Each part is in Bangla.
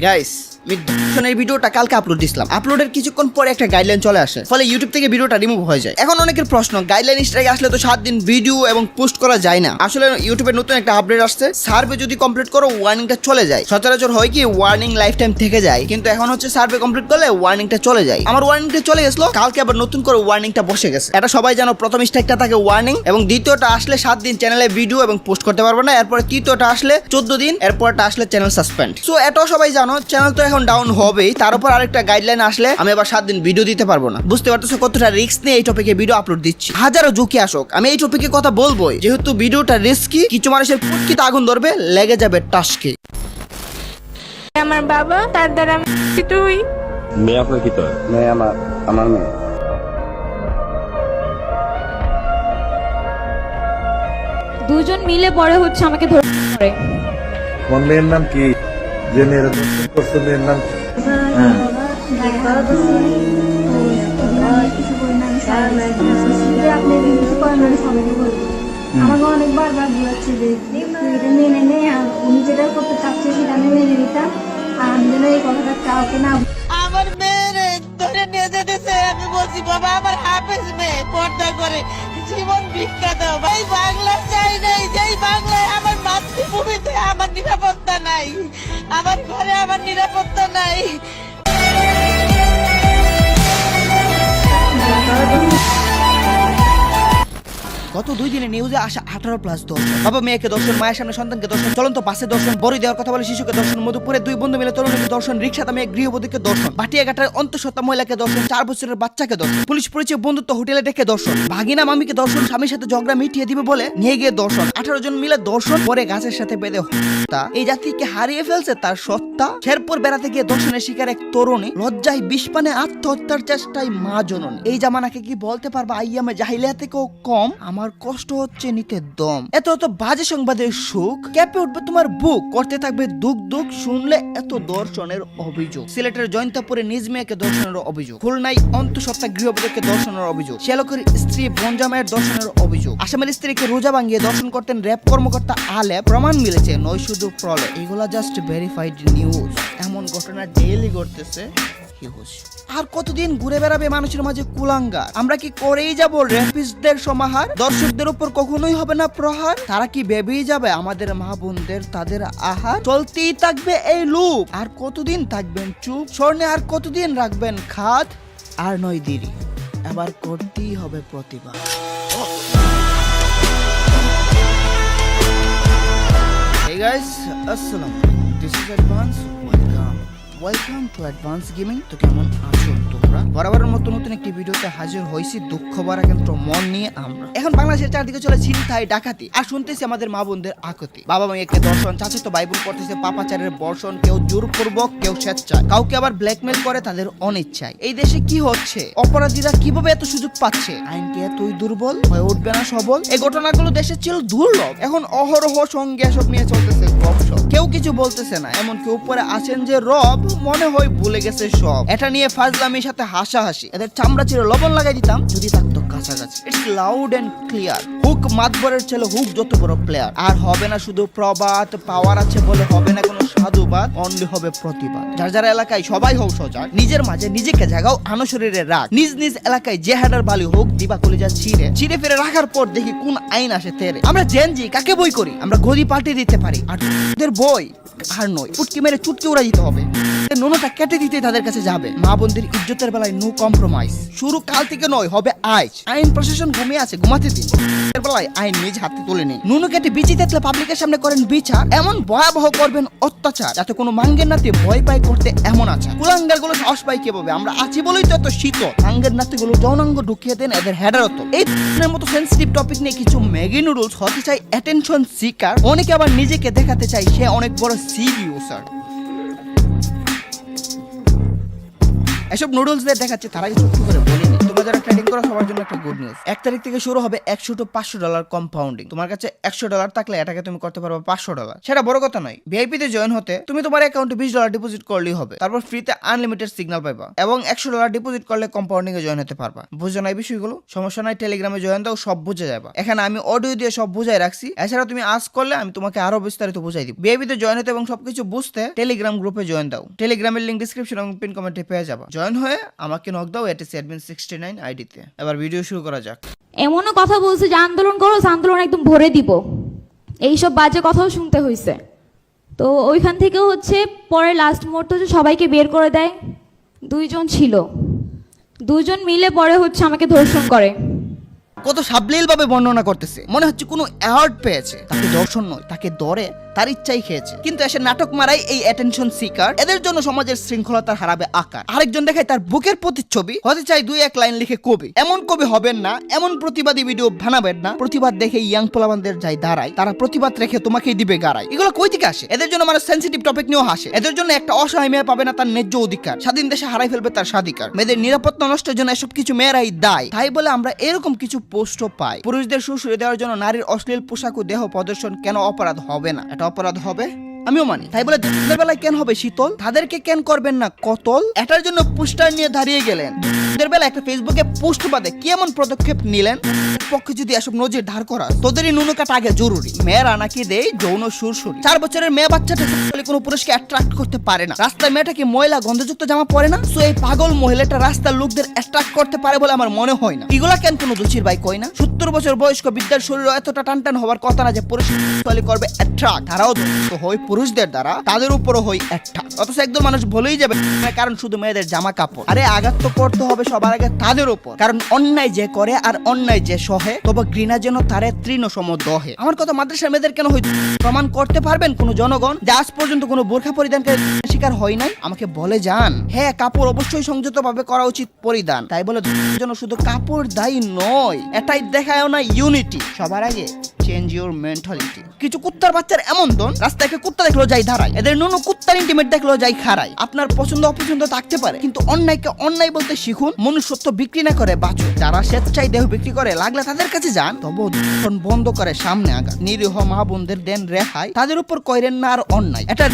গাইস আমি দর্শনের ভিডিওটা কালকে আপলোড দিছিলাম। আপলোডের কিছুক্ষণ পরে একটা গাইডলাইন চলে আসে, ফলে ইউটিউব থেকে ভিডিওটা রিমুভ হয়ে যায়। এখন অনেকের প্রশ্ন, গাইডলাইন স্ট্রাইক আসলে তো 7 দিন ভিডিও এবং পোস্ট করা যায় না। আসলে ইউটিউবের নতুন একটা আপডেট আসছে, সার্ভে যদি কমপ্লিট করো ওয়ার্নিংটা চলে যায়। সচরাচর হয় কি ওয়ার্নিং লাইফ টাইম থেকে যায়, কিন্তু এখন হচ্ছে সার্ভে কমপ্লিট করলে ওয়ার্নিংটা চলে যায়। আমার ওয়ার্নিংটা চলে গেছিল, কালকে আবার নতুন করে ওয়ার্নিংটা বসে গেছে। এটা সবাই জানো, প্রথম স্ট্রাইকটা থাকে ওয়ার্নিং, এবং দ্বিতীয়টা আসলে 7 দিন চ্যানেলে ভিডিও এবং পোস্ট করতে পারবে না। এরপরে তৃতীয়টা আসলে 14 দিন, এরপরটা আসলে চ্যানেল সাসপেন্ড। সো এটাও সবাই জানো, চ্যানেল তো এখন ডাউন হবেই, তার উপর আরেকটা গাইডলাইন আসলে আমি আবার 7 দিন ভিডিও দিতে পারবো না। বুঝতে পারতেছো কতটা রিস্ক নিয়ে এই টপিকে ভিডিও আপলোড দিচ্ছি। হাজারো ঝুঁকি আসুক, আমি এই টপিকে কথা বলবোই, যেহেতু ভিডিওটা রিস্কি। কিছু মানুষের পুটকিতে আগুন ধরবে, লেগে যাবে টাসকে। আমার বাবা, তার দ্বারা আমি শিক্ষিত হই। মেয়ে আপনার কি তো? মেয়ে আমার মেয়ে। দুজন মিলে পরে হচ্ছে আমাকে ধরে করে। তোমার মেয়ের নাম কি? যে মেয়ের দর্শন করছো, মেয়ের নাম কি? আমাকে অনেকবার বুঝাচ্ছে যে এটা মেনে নেই, আর উনি যেটা করতে চাচ্ছে সেটা আমি মেনে নিতাম, আর আমি যেন এই কথাটা কাউকে না। আমার মেয়েরে ধরে নিয়ে যেতেছে, আমি বলছি বাবা আমার হাফেজ মেয়ে, পর্দা করে জীবন ভিক্ষা দাও। ভাই বাংলা চাই নাই, যেই বাংলায় আমার মাতৃভূমিতে আমার নিরাপত্তা নাই, আমার ঘরে আমার নিরাপত্তা নাই। গত 2 দিনে নিউজে আসা 18+ দর্শন, বাবা মেয়েকে দর্শন, মায়ের সামনে সন্তানকে দর্শন, চলন্ত বাসে দর্শন, বড়ি দেওয়ার কথা বলে শিশুকে দর্শন, মধুপুরে 2 বন্ধু মিলে তরুণীকে দর্শন, রিক্সা দামে গৃহবধূকে দর্শন, বাটিয়াঘাটায় অন্তঃসত্ত্বা মহিলাকে দর্শন, 4 বছরের বাচ্চাকে দর্শন, পুলিশ পরিচয় বন্ধুত্ব হোটেলে ডেকে দর্শন, ভাগিনা মামিকে দর্শন, স্বামীর সাথে ঝগড়া মিটিয়ে দিবে বলে নিয়ে গিয়ে দর্শন, 18 জন মিলে দর্শন, পরে গাছের সাথে বেঁধে হত্যা। এই জাতিকে হারিয়ে ফেলছে তার সত্তা। শেরপুর বেড়াতে গিয়ে দর্শনের শিকার এক তরুণী, লজ্জায় বিষপানে আত্মহত্যার চেষ্টায় মা জননী। এই জামানাকে কি বলতে পারবা আইয়ামে জাহিলিয়া থেকেও কম? আমার কষ্ট হচ্ছে নিতে দম। এত বাজে সংবাদের সুখ, কেঁপে উঠবে তোমার বুক, করতে থাকবে দুঃখ দুঃখ শুনলে এত দর্শনের অভিযোগ। সিলেটের জয়ন্তাপুরে নিজ মেয়েকে দর্শনের অভিযোগ, খুলনায় অন্তঃসত্ত্বা গৃহবধূকে দর্শনের অভিযোগ, শ্যালকের স্ত্রী বনজামায়ের দর্শনের অভিযোগ, আসামের স্ত্রীকে রোজা ভাঙিয়ে দর্শন করতেন র্যাব কর্মকর্তা আলেপ, প্রমাণ মিলেছে, নয় শুধু প্রলয়। এগুলা জাস্ট ভেরিফাইড নিউজ। এমন ঘটনা ডেইলি ঘটতেছে। আর কতদিন ঘুরে বেড়াবে মানুষের মাঝে কুলাঙ্গার? আমরা কি করেই যাব রেপিস্টদের সমাহার? দর্শকদের উপর কখনোই হবে না প্রহার? তারা কি ভেবেই যাবে আমাদের মা বোনদের তাদের আহার? চলতেই থাকবে এই লুপ। আর কতদিন থাকবেন চুপ? স্বর্ণে আর কতদিন রাখবেন খাদ? আর নয় দেরি, এবার করতেই হবে প্রতিবাদ। Hey guys, আসসালামু আলাইকুম। This is Advance. Welcome to advance gaming. তো কেমন আছো তোমরা? বরাবরের মতো নতুন একটি ভিডিওতে হাজির হয়েছি দুঃখ ভরা কিন্তু মন নিয়ে আমরা। এখন বাংলাদেশের চারদিকে চলে ছিনতাই ডাকাতি, আর শুনতেছি আমাদের মা বোনদের আকুতি। বাবা মেয়েকে দর্শন, চাচাতো ভাই বোন করতেছে পাপাচারের বর্ষণ, কেউ জোরপূর্বক, কেউ স্বেচ্ছায়, কাউকে আবার ব্ল্যাকমেল করে তাদের অনিচ্ছায়। এই দেশে কি হচ্ছে? অপরাধীরা কিভাবে এত সুযোগ পাচ্ছে? আইন কি এতই দুর্বল হয়ে উঠবে না সবল? এই ঘটনাগুলো দেশে ছিল দুর্লভ, এখন অহরহ সঙ্গে এসব নিয়ে চলতেছে গপসপ। কেউ কিছু বলতেছে না, এমনকি উপরে আছেন যে রব মনে হয় ভুলে গেছে সব। এটা নিয়ে ফাজলামির সাথে হাসাহাসি, এদের চামড়া ছিল লবণ লাগাই দিতাম যদি থাকতো কাছাকাছি। It's loud and clear, Huq মাতবরের ছেলে, হুক যত বড় প্লেয়ার। আর হবে না শুধু প্রবাদ, পাওয়ার আছে বলে হবে না কোনো সাধুবাদ, অনলি হবে প্রতিবাদ। যার যার এলাকায় সবাই হোক সজাগ, নিজের মাঝে নিজেকে জাগাও, আনো শরীরে রাগ। নিজ নিজ এলাকায় যে হেডার বালি হোক দিবা কলিজা ছিঁড়ে ফিরে রাখার পর দেখি কোন আইন আসে তেরে। আমরা জেনজি কাকে বই করি? আমরা গদি পাল্টে দিতে পারি, আর ওদের বই আর নয়, পুটকি মেরে চুটকি উড়া দিতে হবে। নোনটা কেটে দিতে তাদের কাছে যাবে। মা বোনদের ইজ্জতের বেলায় নো কম্প্রোমাইজ। শুরু কাল থেকে নয়, হবে আজ। আইন প্রশাসন ঘুমিয়ে আছে, ঘুমাতে দিন। এর বেলায় আইন নিজ হাতে তুলে নিন। নুনু কেটে বিচি থাকলে পাবলিকের সামনে করেন বিচার, এমন ভয়াবহ করবেন অত্যাচার যাতে কোনো মাঙ্গের নাতি ভয় পায় করতে এমন আচার। কুলাঙ্গার গুলো সাহস পাই কিভাবে? আমরা আছি বলেই তো এত শীত। মাঙ্গের নাতি গুলো যৌনাঙ্গ ঢুকিয়ে দেন এদের হেডারত। এই মতো সেন্সিটিভ টপিক নিয়ে কিছু ম্যাগি নুডলস হতে চাই অ্যাটেনশন সিকার, অনেকে আবার নিজেকে দেখাতে চাই সে অনেক বড় সিরিয়াস। এসব নুডলসদের দেখাচ্ছে, তারাই ছোট্ট করে বলিনি তোমরা যারা ট্রেডিং করো সবার জন্য একটা গুড নিউজ। 1 তারিখ থেকে শুরু হবে $100 to $500 কম্পাউন্ডিং। তোমার কাছে $100 থাকলে এটাকে তুমি করতে পারবে $500। সেটা বড় কথা নয়। ভিআইপি তে জয়েন হতে তুমি তোমার অ্যাকাউন্টে $20 ডিপোজিট করলেই হবে। তারপর ফ্রিতে আনলিমিটেড সিগন্যাল পাবা এবং $100 ডিপোজিট করলে কম্পাউন্ডিং এ জয়েন হতে পারবা। বুঝছো না এই বিষয়গুলো? সমস্যা নাই, টেলিগ্রামে জয়েন দাও, সব বুঝে যাবে। এখানে আমি অডিও দিয়ে সব বুঝাই রাখছি। এছাড়া তুমি আজ করলে আমি তোমাকে আরো বিস্তারিত বুঝাই দিব। ভিআইপি তে জয়েন হতে এবং সবকিছু বুঝতে টেলিগ্রাম গ্রুপে জয়েন দাও। টেলিগ্রামের লিংক ডেসক্রিপশন এবং পিন কমেন্টে পেয়ে যাবা। জয়েন হয়ে আমাকে নক দাও @admin69 আইডিতে। এবার ভিডিও শুরু করা যাক। এমনও কথা বলছে যে আন্দোলন করো, আন্দোলন একদম ভরে দিব, এইসব বাজে কথাও শুনতে হয়েছে। তো ওইখান থেকে হচ্ছে পরে লাস্ট মুহূর্তে হচ্ছে সবাইকে বের করে দেয়। 2 জন ছিল, 2 জন মিলে পরে হচ্ছে আমাকে ধর্ষণ করে। কত সাবলীল ভাবে বর্ণনা করতেছে, মনে হচ্ছে কোনো অ্যাওয়ার্ড পেয়েছে। তাকে দর্শন নয়, তাকে ধরে তার ইচ্ছাই খেয়েছে। কিন্তু এসে নাটক মারাই এই অ্যাটেনশন সিকার। এদের জন্য সমাজের শৃঙ্খলতার হারাবে আকার। আরেকজন দেখায় তার বুকের প্রতিচ্ছবি, হতে চাই 2-1 লাইন লিখে কবি। এমন কবি হবেন না, এমন প্রতিবাদী ভিডিও বানাবেন না। প্রতিবাদ দেখে ইয়াং পোলাবানদের যাই দাঁড়ায়, তারা প্রতিবাদ রেখে তোমাকেই দিবে গাড়ায়। এগুলো কই থেকে আসে? এদের জন্য মানে সেনসিটিভ টপিক নিয়েও হাসে। এদের জন্য একটা অসহায় মেয়ে পাবে না তার ন্যায্য অধিকার। স্বাধীন দেশে হারাই ফেলবে তার স্বাধিকার। মেয়েদের নিরাপত্তা নষ্টের জন্য এসব কিছু মেয়েরাই দায়। তাই বলে আমরা এরকম কিছু পোস্টও পাই। পুরুষদের সুশুরে দেওয়ার জন্য নারীর অশ্লীল পোশাক ও দেহ প্রদর্শন কেন অপরাধ হবে না? এটা অপরাধ হবে, আমিও মানি। তাই বলে দিনের বেলায় কেন হবে শীতল? তাদেরকে কেন করবেন না কতল? এটার জন্য পোস্টার নিয়ে দাঁড়িয়ে গেলেন। দিনের বেলা একটা ফেসবুকে পোস্ট বাদে কি এমন পদক্ষেপ নিলেন? পক্ষে যদি এসব নজির ধার করা, তোদেরই নুনু কাটা আগে জরুরি। মেয়েরা নাকি দেয় যৌন সুরসুরি। 4 বছরের মেয়ে বাচ্চাটা কোনো পুরুষকে অ্যাট্রাক্ট করতে পারে না। রাস্তায় মেয়েটা কি ময়লা গন্ধযুক্ত জামা পরে না? সো এই পাগল মহিলাটা রাস্তার লোকদের অ্যাট্রাক্ট করতে পারে বলে আমার মনে হয় না। এগুলা কেন কোনো দুচির ভাই কই না? 70 বছর বয়স্ক বিদ্যার শরীর এতটা টানটান হওয়ার কথা না যে পুরুষ করবে অ্যাট্রাক্ট। তারাও তো হয় পুরুষদের দ্বারা, তাদের উপরও হয় অ্যাট্রাক্ট। অথচ একদল মানুষ বলেই যাবে কারণ শুধু মেয়েদের জামা কাপড়। আরে আঘাত তো করতে হবে সবার আগে তাদের উপর। কারণ অন্যায় যে করে আর অন্যায় যে সহে, তবে ঘৃণা যেন তারে তৃণ সম দহে। আমার কথা মাদ্রাসার মেয়েদের কেন হইতো? প্রমাণ করতে পারবেন কোন জনগণ যে আজ পর্যন্ত কোনো বোরখা পরিধানকারী শিকার হয় নাই? আমাকে বলে যান। হ্যাঁ, কাপড় অবশ্যই সংযত ভাবে করা উচিত পরিধান। তাই বলে যেন শুধু কাপড় দায়ী নয়, এটাই দেখায় না ইউনিটি। সবার আগে চেঞ্জ ইউর মেন্টালিটি। কিছু কুত্তার বাচ্চার এমন দন, রাস্তায় কুত্তা দেখলো যাই দাঁড়ায়। এদের নুনু কুত্তার ইন্টিমেট দেখলো যাই খাড়ায়। আপনার পছন্দ অপছন্দ থাকতে পারে, কিন্তু অন্যায়কে অন্যায় বলতে শিখুন। মনুষ্যত্ব বিক্রি না করে বাঁচুন। যারা স্বেচ্ছায় দেহ বিক্রি করে লাগলে তাদের কাছে যান, তবু বন্ধ করে সামনে আগান। নিরীহ মা বোনদের দেন রেহাই, তাদের উপর কইরেন না আর অন্যায়। এটা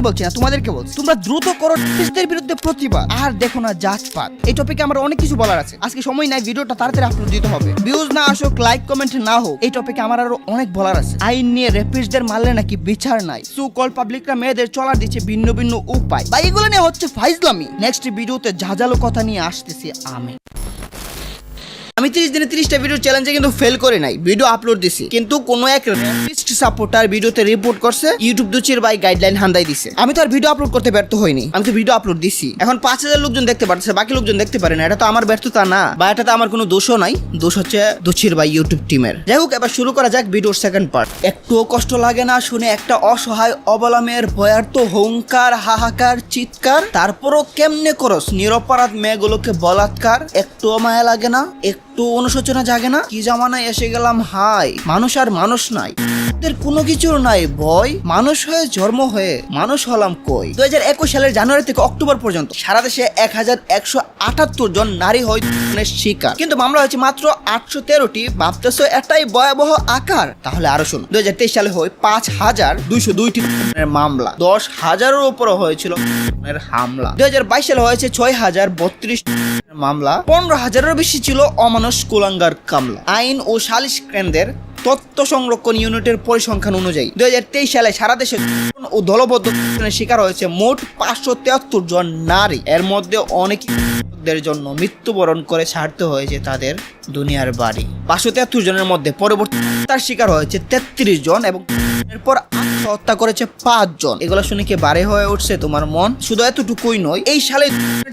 বলছি না, তোমাদেরকে বলছি। তোমরা দ্রুত করো দেশদের বিরুদ্ধে প্রতিবাদ, আর দেখো না জাতপাত। এই টপিকে আমার অনেক কিছু বলার আছে। আজকে সময় নাই, ভিডিওটা তাড়াতাড়ি আপলোড দিতে হবে। ভিউজ না আসুক, লাইক কমেন্ট না হোক, এই টপিকে আমার আরো অনেক বলার আছে। আইন নিয়ে রেপিস্টদের মারলে নাকি বিচার নাই। সু কল পাবলিকরা মেয়েদের চলার দিচ্ছে ভিন্ন ভিন্ন উপায়। বা এগুলো নিয়ে হচ্ছে ফাইজলামি। নেক্সট ভিডিওতে ঝাঁঝালো কথা নিয়ে আসতেছি আমি। আমি 30 দিনে 30টা ভিডিও চ্যালেঞ্জে কিন্তু ফেল করে নাই, ভিডিও আপলোড দিছি। কিন্তু কোন এক রেপিস্ট সাপোর্টার ভিডিওতে রিপোর্ট করছে, ইউটিউব দুচির ভাই গাইডলাইন হান্দাই দিছে। আমি তো আর ভিডিও আপলোড করতে ব্যর্থ হইনি, আমি তো ভিডিও আপলোড দিছি। এখন 5000 লোকজন দেখতে পারতেছে, বাকি লোকজন দেখতে পারে না। এটা তো আমার ব্যর্থতা না, বা এটা তো আমার কোনো দোষও নাই। দোষ হচ্ছে দুচির ভাই ইউটিউব টিমের। যাই হোক, এবার শুরু করা যাক ভিডিওর সেকেন্ড পার্ট। একটুও কষ্ট লাগে না শুনে একটা অসহায় অবলা মেয়ের ভয়ার্থ হুঙ্কার, হাহাকার, চিৎকার? তারপরও কেমনে করস নিরপরাধ মেয়েগুলোকে বলাৎকার? একটুও মায়া লাগে না? একটু অনুশোচনা জাগে না? কি জামানায় এসে গেলাম হাই। মানুষ আর মানুষ নাই, কোনো কিছুর নাই ভয়। মানুষ হয়ে জন্ম হয়ে মানুষ হলাম কই? 2021 সালের জানুয়ারি থেকে অক্টোবর পর্যন্ত সারা দেশে 1178 জন নারী হয় শিকার, কিন্তু মামলা হয়েছে মাত্র 813টি। ভাবতেছো এটাই ভয়াবহ আকার? তাহলে আরো শুনো। 2023 সালে হয় 5202টি মামলা, 10,000-এর উপর হয়েছিল হামলা। 2022 সালে হয়েছে 6032 মামলা, 15,000-এরও বেশি ছিল অমানুষ কুলাঙ্গার কামলা। আইন ও সালিশ কেন্দ্রের তথ্য সংরক্ষণ ইউনিটের পরিসংখ্যান অনুযায়ী 2023 সালে সারা দেশে ও দলবদ্ধ শিকার হয়েছে মোট 573 জন নারী। এর মধ্যে অনেকের জন্য মৃত্যুবরণ করে ছাড়তে হয়েছে তাদের দুনিয়ার বাড়ি। 573 জনের মধ্যে পরবর্তী তার শিকার হয়েছে 33 জন এবং এরপর আত্মহত্যা করেছে 5 জন। এগুলো শুনে কি বারে হয়ে উঠছে তোমার মন? শুধু এতটুকুই নয়, এই সালে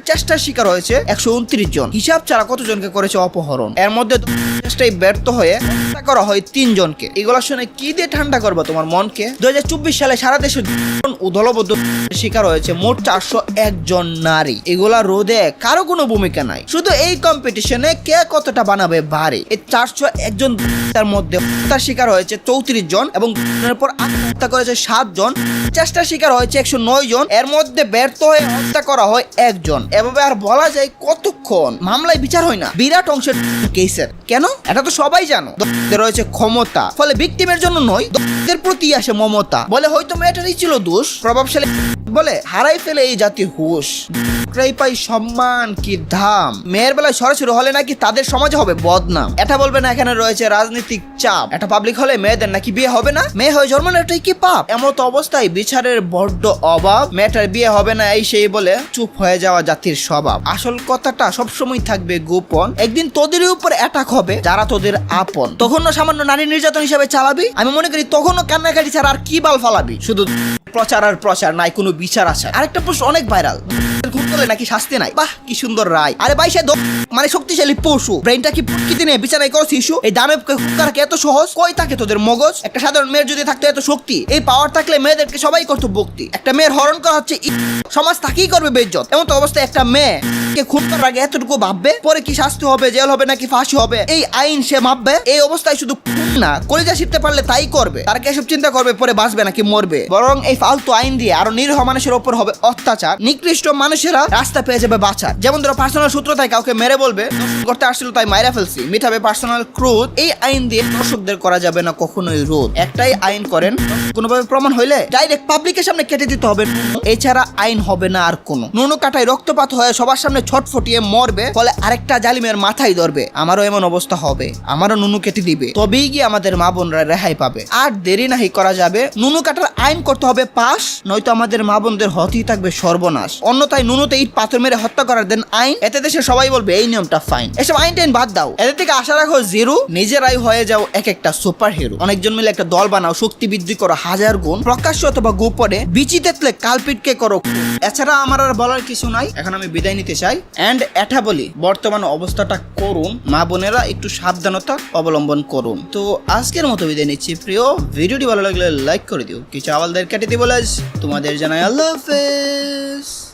চেষ্টার শিকার হয়েছে 129 জন। হিসাব ছাড়া কতজনকে করেছে অপহরণ? এর মধ্যে চেষ্টায় ব্যর্থ হয়ে হত্যা করা হয় 3 জনকে। এগুলো শুনে কি দিয়ে ঠান্ডা করবা তোমার মনকে? 2024 সালে সারা দেশে দলবদ্ধ শিকার হয়েছে মোট 401 জন নারী। এগুলা রোধে কারো কোনো ভূমিকা নাই, শুধু এই কম্পিটিশনে কে কতটা বানাবে ভারী। এই 401 জন তার মধ্যে হত্যার শিকার হয়েছে 34 জন এবং পর আত্মহত্যা করেছে 7 জন, চেষ্টার শিকার হয়েছে 109 জন, এর মধ্যে ব্যর্থ হয়ে হত্যা করা হয় 1 জন। এভাবে আর বলা যায় কতক্ষণ মামলায় বিচার হয় না বিরাট অংশের কেসের। কেন? এটা তো সবাই জানো, দোষীদের রয়েছে ক্ষমতা, ফলে ভিকটিমের জন্য নয় দোষীদের প্রতি আসে মমতা। বলে হয়তো মেয়েটারই ছিল দোষ, প্রভাবশালী বলে হারাই ফেলে এই জাতির হুঁশ। পাই সম্মান কি দাম, মেয়ের বেলায় সরাসরি হলে নাকি তাদের সমাজে হবে বদনাম। এটা বলবে না এখানে রয়েছে রাজনৈতিক চাপ, এটা পাবলিক হলে মেয়েদের নাকি বিয়ে হবে না, মেয়ে হয়ে জন্মানো এটাই কি পাপ। এমত অবস্থায় বিচারের বড্ড অভাব, মেয়েটার বিয়ে হবে না এই সেই বলে চুপ হয়ে যাওয়া জাতির স্বভাব। আসল কথাটা সবসময় থাকবে গোপন, একদিন তোদের উপর অ্যাটাক হবে যারা তোদের আপন, তখনও সামান্য নারী নির্যাতন হিসেবে চালাবি। আমি মনে করি তখনও কান্নাকাটি ছাড়া আর কি বাল ফালাবি, শুধু প্রচার আর প্রচার, নাই কোনো বিচার আসে। আরেকটা প্রশ্ন অনেক ভাইরাল, খুন করলে নাকি শাস্তি নাই। বাহ কি সুন্দর রায়। আরে ভাই সে মানে শক্তিশালী পশু, ব্রেনটা কি প্রকৃতি নিয়ে বিচার করো শিশু। এই দানবকে খুন করা এত সহজ, কই থাকে তোদের মগজ? একটা সাধারণ মেয়ের যদি থাকতো এত শক্তি, এই পাওয়ার থাকলে মেয়েদেরকে সবাই করতো ভক্তি। একটা মেয়ের হরণ করা হচ্ছে সমাজ তাকেই করবে বেইজ্জত। এমন তো অবস্থায় একটা মেয়ে কে খুন করার আগে এতটুকু ভাববে পরে কি শাস্তি হবে, জেল হবে নাকি ফাঁসি হবে, এই আইন সে ভাববে। এই অবস্থায় শুধু খুন না, কলিজা শিখতে পারলে তাই করবে। তারা কি এসব চিন্তা করবে পরে বাঁচবে নাকি মরবে? বরং এই ফালতু আইন দিয়ে আরো নিরীহ মানুষের উপর হবে অত্যাচার, নিকৃষ্ট মানুষেরা রাস্তা পেয়ে যাবে বাঁচার। যেমন ধরো পার্সোনাল সূত্র তাই কাউকে মেরে বলবে করতে আসছিল তাই মাইরা ফেলছি, মিটাবে পার্সোনাল ক্রোধ। এই আইন দিয়ে দর্শকদের করা যাবে না কখনোই রোধ। একটাই আইন করেন, কোনোভাবে প্রমাণ হইলে ডাইরেক্ট পাবলিকের সামনে কেটে দিতে হবে, এছাড়া আইন হবে না আর কোনো। নুনু কাটায় রক্তপাত হয়ে সবার সামনে ছটফটিয়ে মরবে, ফলে আরেকটা জালিমের মাথায় ধরবে। আমারও এমন অবস্থা হবে, আমারও নুনু কেটে দিবে, তবেই গিয়ে আমাদের মা বোনরা রেহাই পাবে। আর দেরি নাহি করা যাবে, নুনু কাটার আইন করতে হবে পাস, নয়তো আমাদের মা বোনদের হতেই থাকবে সর্বনাশ। অন্যথায় নুনুতে ইট পাথর মেরে হত্যা করার দেন আইন, এতে দেশে সবাই বলবে এই নিয়মটা ফাইন। এসব আইন টাইন বাদ দাও, এদের থেকে আশা রাখো জিরো, নিজেরাই হয়ে যাও এক একটা সুপার হিরো। অনেকজন মিলে একটা দল বানাও, শক্তি বৃদ্ধি করো 1000 গুণ, প্রকাশ্য অথবা গোপনে বিচি দেখলে কালপিটকে করো। এছাড়া আমার আর বলার কিছু নাই, এখন আমি বিদায় নিতে চাই। এন্ড এটা বলি, বর্তমান অবস্থাটা করুন, মা বোনেরা একটু সাবধানতা অবলম্বন করুন। তো আজকের মতো বিদায় নিচ্ছি প্রিয়, ভিডিওটি ভালো লাগলে লাইক করে দিও, কিছু আওয়ালদের কেটে দিব, তোমাদের জানাই আল্লাহ হাফেজ।